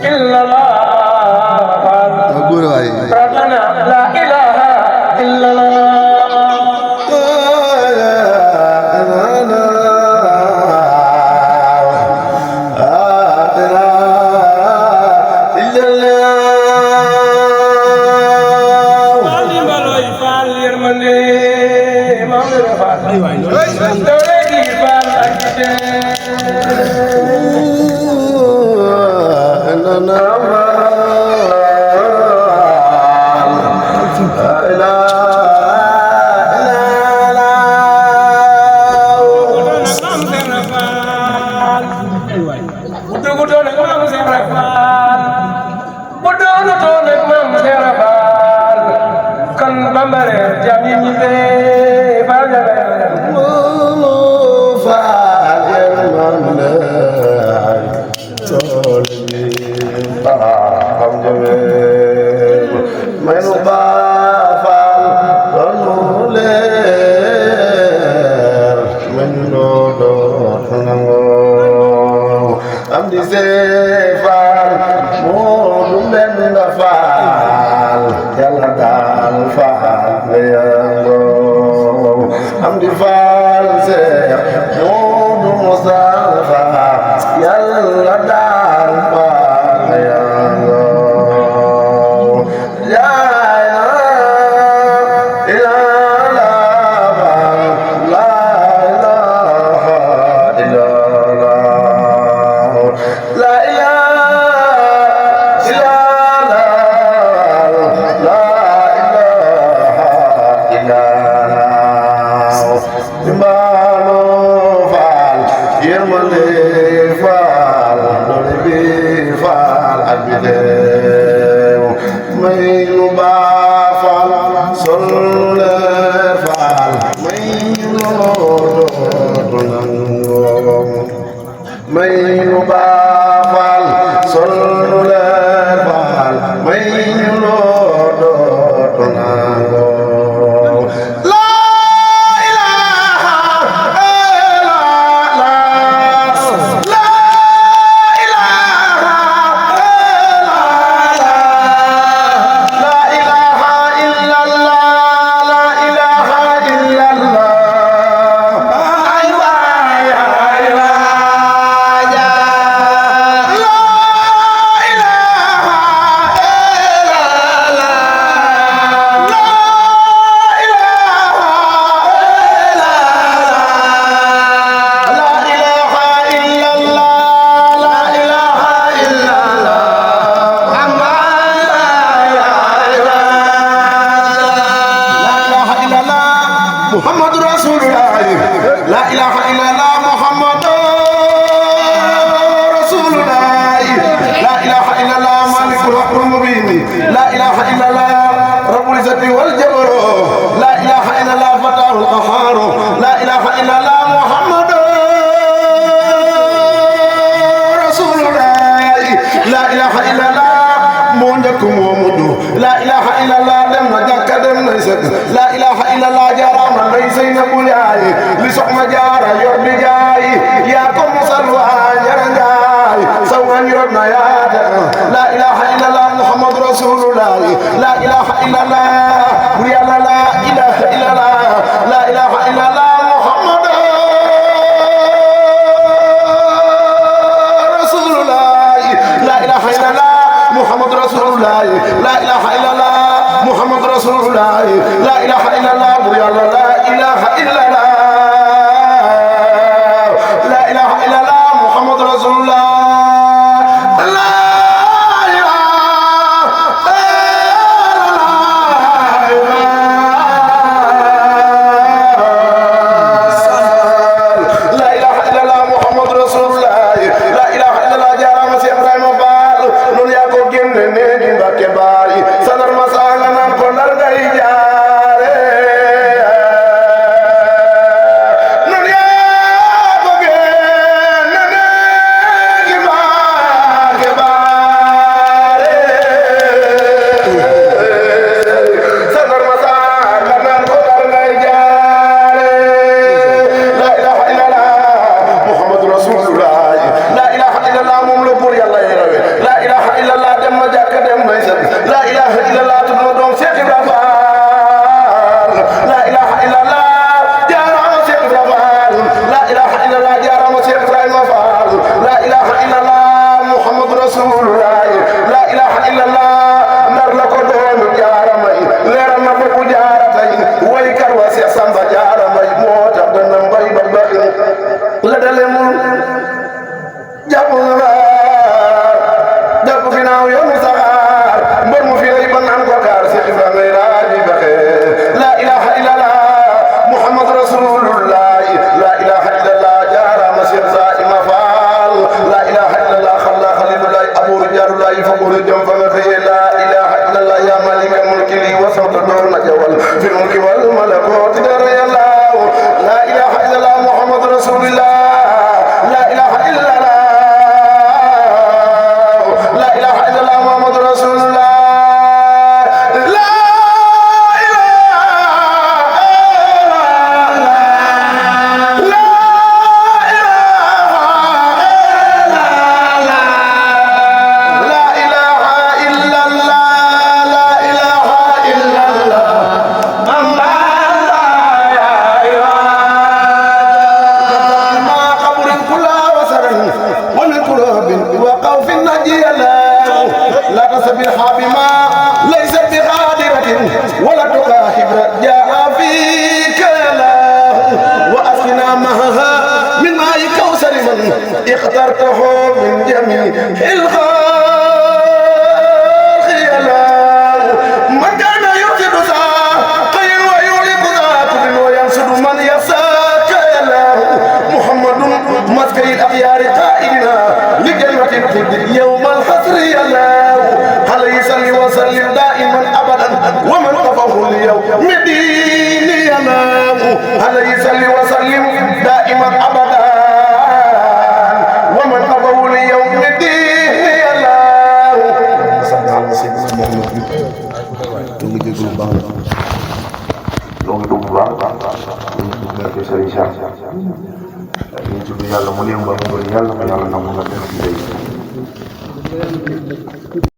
illallah Guru bhai pradhana la ilaha illallah جار الله فقول جم فنخي لا إله إلا الله يا مالك الملك لي وسط دور نجوال في الملك والملكوت دار يا الله لا إله إلا الله محمد رسول الله لا إله إلا الله لا إله إلا الله محمد رسول الله اخترته من جميع الخلق يا الله من كان يرشد ساقي ويولد ذات وينشد من يساك يا الله محمد مسكي الاخيار قائلنا لجنة الخلد يوم الحسر يا الله عليه صل وسلم دائما ابدا ومن قفه اليوم ديني يا الله عليه صل وسلم دائما ابدا loolu dugg bu baax nekk Serigne Cheikh ñu tudd yàlla mu néew ba mu bëri yàlla ko yàlla nangu nga def ci